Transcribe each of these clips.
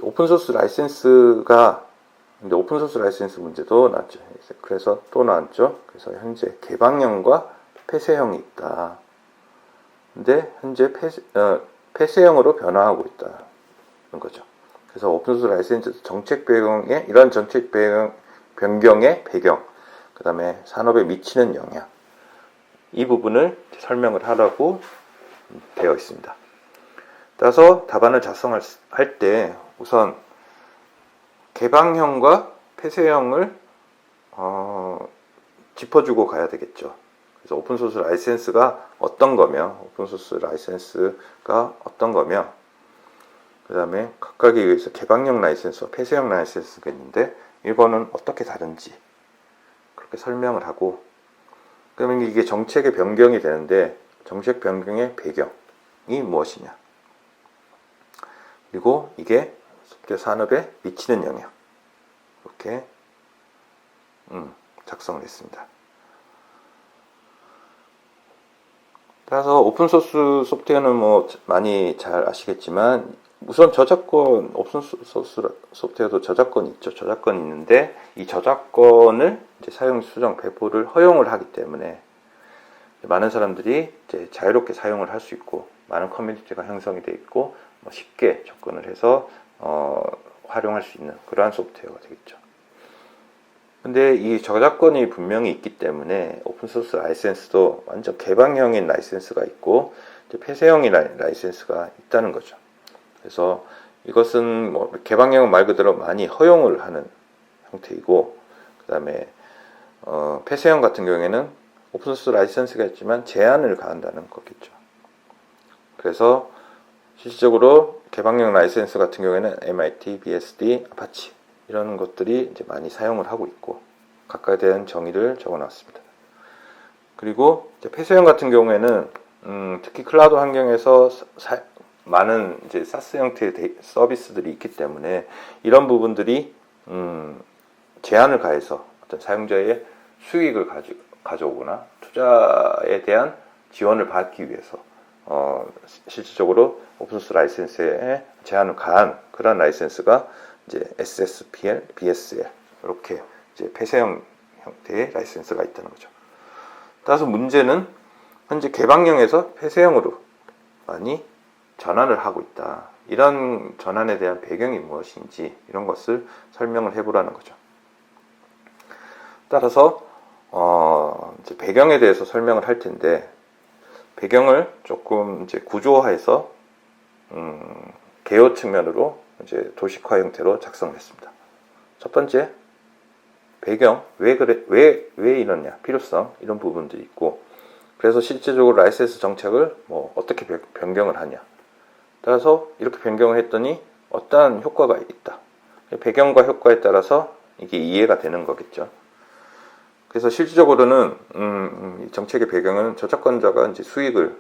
오픈소스 라이센스가 이제 오픈소스 라이센스 문제도 나왔죠. 그래서 또 나왔죠. 그래서 현재 개방형과 폐쇄형이 있다. 근데 현재 폐쇄형으로 변화하고 있다는 거죠. 그래서 오픈소스 라이센스 정책 배경에 이런 정책 변경의 배경, 그 다음에 산업에 미치는 영향, 이 부분을 설명을 하라고 되어 있습니다. 따라서 답안을 작성할 때 우선 개방형과 폐쇄형을 짚어주고 가야 되겠죠. 그래서 오픈소스 라이센스가 어떤 거며, 그 다음에 각각에 의해서 개방형 라이센스와 폐쇄형 라이센스가 있는데 이거는 어떻게 다른지 그렇게 설명을 하고, 그러면 이게 정책의 변경이 되는데 정책 변경의 배경이 무엇이냐, 그리고 이게 산업에 미치는 영향, 이렇게 작성을 했습니다. 따라서 오픈소스 소프트웨어는 뭐 많이 잘 아시겠지만, 우선 저작권, 오픈소스 소프트웨어도 저작권이 있죠. 저작권이 있는데 이 저작권을 이제 사용, 수정, 배포를 허용을 하기 때문에 많은 사람들이 이제 자유롭게 사용을 할 수 있고, 많은 커뮤니티가 형성이 되어 있고, 쉽게 접근을 해서 활용할 수 있는 그러한 소프트웨어가 되겠죠. 근데 이 저작권이 분명히 있기 때문에 오픈소스 라이센스도 완전 개방형인 라이센스가 있고 폐쇄형인 라이센스가 있다는 거죠. 그래서 이것은 뭐 개방형은 말 그대로 많이 허용을 하는 형태이고, 그 다음에 폐쇄형 같은 경우에는 오픈소스 라이센스가 있지만 제한을 가한다는 거겠죠. 그래서 실질적으로 개방형 라이센스 같은 경우에는 MIT, BSD, 아파치 이런 것들이 이제 많이 사용을 하고 있고, 각각에 대한 정의를 적어놨습니다. 그리고 이제 폐쇄형 같은 경우에는 특히 클라우드 환경에서 많은 이제 사스 형태의 서비스들이 있기 때문에 이런 부분들이 제한을 가해서 어떤 사용자의 수익을 가져오거나 투자에 대한 지원을 받기 위해서 실질적으로 오픈소스 라이센스에 제한을 가한 그런 라이센스가 이제 SSPL, BSL 이렇게 이제 폐쇄형 형태의 라이센스가 있다는 거죠. 따라서 문제는 현재 개방형에서 폐쇄형으로 많이 전환을 하고 있다. 이런 전환에 대한 배경이 무엇인지 이런 것을 설명을 해보라는 거죠. 따라서 이제 배경에 대해서 설명을 할 텐데, 배경을 조금 이제 구조화해서 개요 측면으로 이제 도식화 형태로 작성했습니다. 첫 번째, 배경, 왜 이러냐, 필요성, 이런 부분들이 있고, 그래서 실제적으로 라이센스 정책을 뭐 어떻게 변경을 하냐, 따라서 이렇게 변경을 했더니 어떠한 효과가 있다. 배경과 효과에 따라서 이게 이해가 되는 거겠죠. 그래서 실질적으로는 정책의 배경은 저작권자가 이제 수익을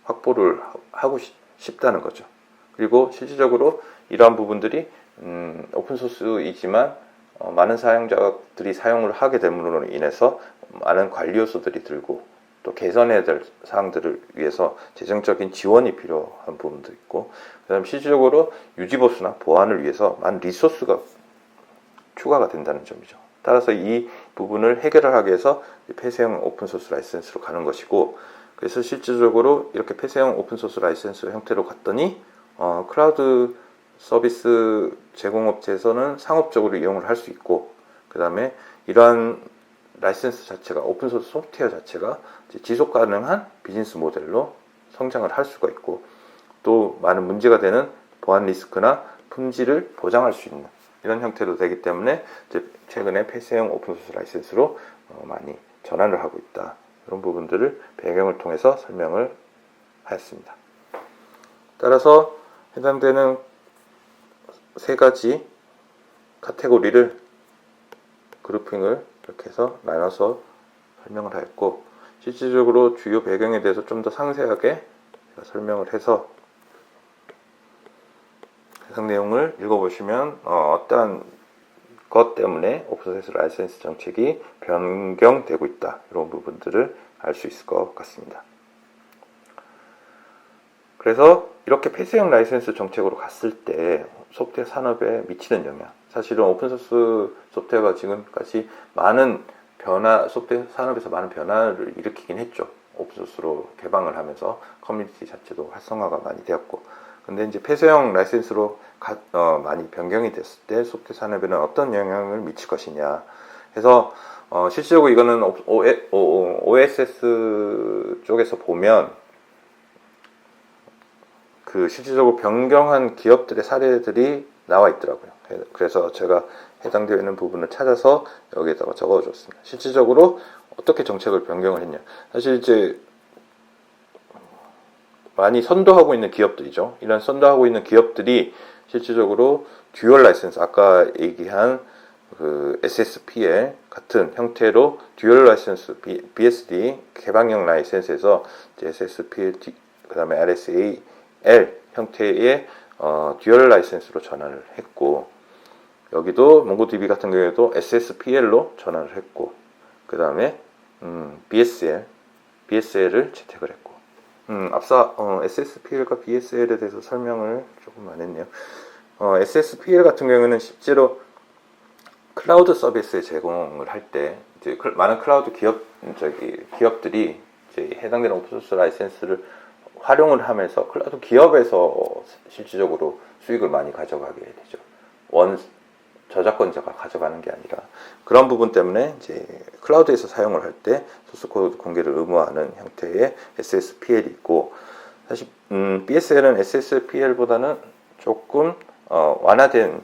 확보를 하고 싶다는 거죠. 그리고 실질적으로 이러한 부분들이 오픈소스이지만 많은 사용자들이 사용을 하게 됨으로 인해서 많은 관리 요소들이 들고, 또 개선해야 될 사항들을 위해서 재정적인 지원이 필요한 부분도 있고, 그 다음에 실질적으로 유지보수나 보안을 위해서 많은 리소스가 추가가 된다는 점이죠. 따라서 이 부분을 해결을 하기 위해서 폐쇄형 오픈소스 라이센스로 가는 것이고, 그래서 실질적으로 이렇게 폐쇄형 오픈소스 라이센스 형태로 갔더니 클라우드 서비스 제공업체에서는 상업적으로 이용을 할 수 있고, 그 다음에 이러한 라이센스 자체가, 오픈소스 소프트웨어 자체가 지속 가능한 비즈니스 모델로 성장을 할 수가 있고, 또 많은 문제가 되는 보안 리스크나 품질을 보장할 수 있는 이런 형태로 되기 때문에 이제 최근에 폐쇄형 오픈소스 라이센스로 많이 전환을 하고 있다. 이런 부분들을 배경을 통해서 설명을 하였습니다. 따라서 해당되는 세 가지 카테고리를 그룹핑을 이렇게 해서 나눠서 설명을 하였고, 실질적으로 주요 배경에 대해서 좀 더 상세하게 설명을 해서 해당 내용을 읽어보시면 어떠한 것 때문에 오픈소스 라이센스 정책이 변경되고 있다, 이런 부분들을 알 수 있을 것 같습니다. 그래서 이렇게 폐쇄형 라이센스 정책으로 갔을 때 소프트웨어 산업에 미치는 영향. 사실은 오픈소스 소프트웨어가 지금까지 많은 소프트웨어 산업에서 많은 변화를 일으키긴 했죠. 오픈소스로 개방을 하면서 커뮤니티 자체도 활성화가 많이 되었고. 근데 이제 폐쇄형 라이센스로 많이 변경이 됐을 때 소프트웨어 산업에는 어떤 영향을 미칠 것이냐. 해서 실질적으로 이거는 OSS 쪽에서 보면 그 실질적으로 변경한 기업들의 사례들이 나와 있더라고요. 그래서 제가 해당되어 있는 부분을 찾아서 여기에다가 적어줬습니다. 실질적으로 어떻게 정책을 변경을 했냐. 사실 이제 많이 선도하고 있는 기업들이죠. 이런 선도하고 있는 기업들이 실질적으로 듀얼 라이센스, 아까 얘기한 그 SSPL 같은 형태로 듀얼 라이센스, BSD 개방형 라이센스에서 SSPL, 그 다음에 RSAL 형태의 듀얼 라이센스로 전환을 했고, 여기도 몽고DB 같은 경우에도 SSPL로 전환을 했고, 그 다음에 BSL을 채택을 했고, 앞서 SSPL과 BSL에 대해서 설명을 조금 안 했네요. SSPL 같은 경우에는 실제로 클라우드 서비스 제공을 할 때 이제 많은 클라우드 기업들이 이제 해당되는 오픈소스 라이센스를 활용을 하면서 클라우드 기업에서 실질적으로 수익을 많이 가져가게 되죠. 저작권자가 가져가는 게 아니라 그런 부분 때문에 이제 클라우드에서 사용을 할 때 소스코드 공개를 의무화하는 형태의 SSPL이 있고, 사실 BSL은 SSPL보다는 조금 완화된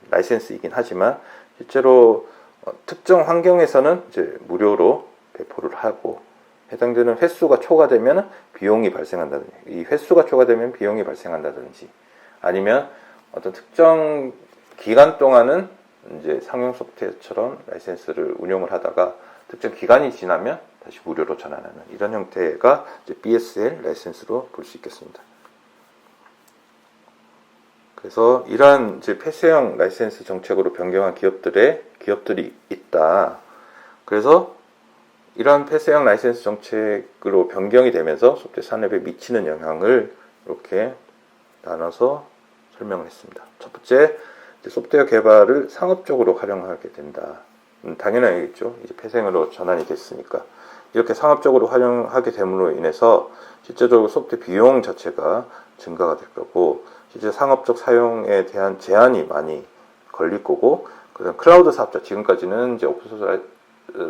라이센스이긴 하지만 실제로 특정 환경에서는 이제 무료로 배포를 하고, 해당되는 횟수가 초과되면 비용이 발생한다든지, 이 횟수가 초과되면 비용이 발생한다든지, 아니면 어떤 특정 기간 동안은 이제 상용 소프트웨어처럼 라이센스를 운용을 하다가 특정 기간이 지나면 다시 무료로 전환하는 이런 형태가 이제 BSL 라이센스로 볼 수 있겠습니다. 그래서 이러한 이제 폐쇄형 라이센스 정책으로 변경한 기업들이 있다. 그래서 이러한 폐쇄형 라이센스 정책으로 변경이 되면서 소프트웨어 산업에 미치는 영향을 이렇게 나눠서 설명을 했습니다. 첫 번째, 소프트웨어 개발을 상업적으로 활용하게 된다. 당연하겠죠. 이제 폐쇄형으로 전환이 됐으니까. 이렇게 상업적으로 활용하게 됨으로 인해서 실제적으로 소프트웨어 비용 자체가 증가가 될 거고, 실제 상업적 사용에 대한 제한이 많이 걸릴 거고, 그다음 클라우드 사업자, 지금까지는 이제 오픈소스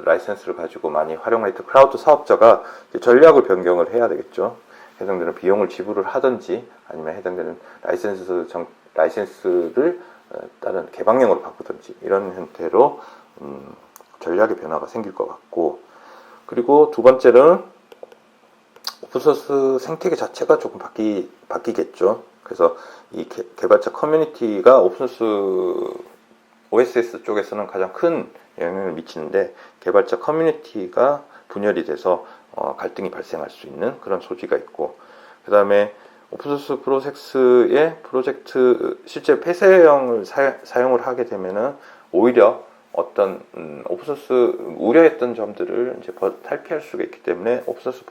라이센스를 가지고 많이 활용했던 클라우드 사업자가 전략을 변경을 해야 되겠죠. 해당되는 비용을 지불을 하든지, 아니면 해당되는 라이센스를 다른 개방형으로 바꾸든지, 이런 형태로 전략의 변화가 생길 것 같고, 그리고 두 번째는 오픈소스 생태계 자체가 조금 바뀌겠죠. 그래서 이 개발자 커뮤니티가 오픈소스 OSS 쪽에서는 가장 큰 영향을 미치는데, 개발자 커뮤니티가 분열이 돼서 갈등이 발생할 수 있는 그런 소지가 있고, 그 다음에 오픈소스 프로젝트 실제 폐쇄형을 사용을 하게 되면은 오히려 어떤 오픈소스 우려했던 점들을 이제 탈피할 수가 있기 때문에 오픈소스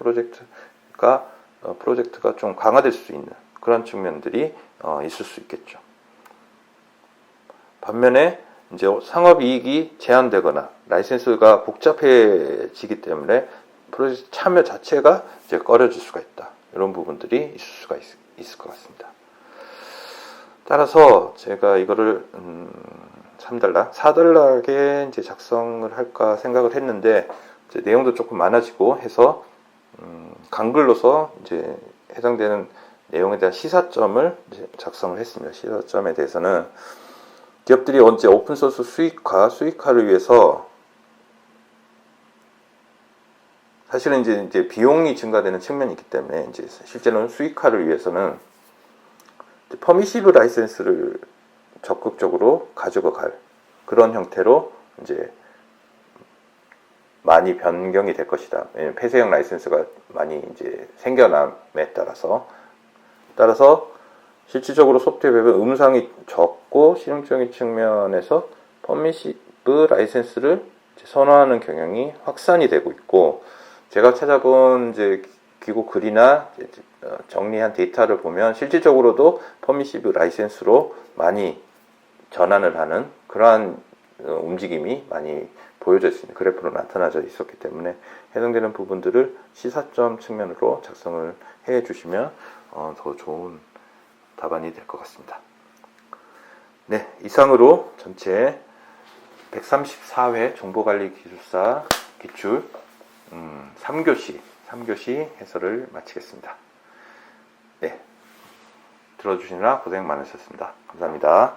프로젝트가 좀 강화될 수 있는 그런 측면들이 있을 수 있겠죠. 반면에 이제 상업이익이 제한되거나 라이센스가 복잡해지기 때문에 프로젝트 참여 자체가 이제 꺼려질 수가 있다. 이런 부분들이 있을 수가 있을 것 같습니다. 따라서 제가 이거를 3달러, 4달러에 이제 작성을 할까 생각을 했는데, 이제 내용도 조금 많아지고 해서 강글로서 이제 해당되는 내용에 대한 시사점을 이제 작성을 했습니다. 시사점에 대해서는 기업들이 언제 오픈소스 수익화를 위해서, 사실은 이제 비용이 증가되는 측면이 있기 때문에 이제 실제로는 수익화를 위해서는 퍼미시브 라이센스를 적극적으로 가지고 갈 그런 형태로 이제 많이 변경이 될 것이다. 폐쇄형 라이센스가 많이 이제 생겨남에 따라서 실질적으로 소프트웨어 배분 음상이 적고 실용적인 측면에서 퍼미시브 라이센스를 선호하는 경향이 확산이 되고 있고, 제가 찾아본 이제 그리고 글이나 정리한 데이터를 보면 실질적으로도 퍼미시브 라이센스로 많이 전환을 하는 그러한 움직임이 많이 보여져 있습니다. 그래프로 나타나져 있었기 때문에 해당되는 부분들을 시사점 측면으로 작성을 해 주시면 더 좋은 답안이 될 것 같습니다. 네, 이상으로 전체 134회 정보관리기술사 기출 3교시 해설을 마치겠습니다. 네, 들어주시느라 고생 많으셨습니다. 감사합니다.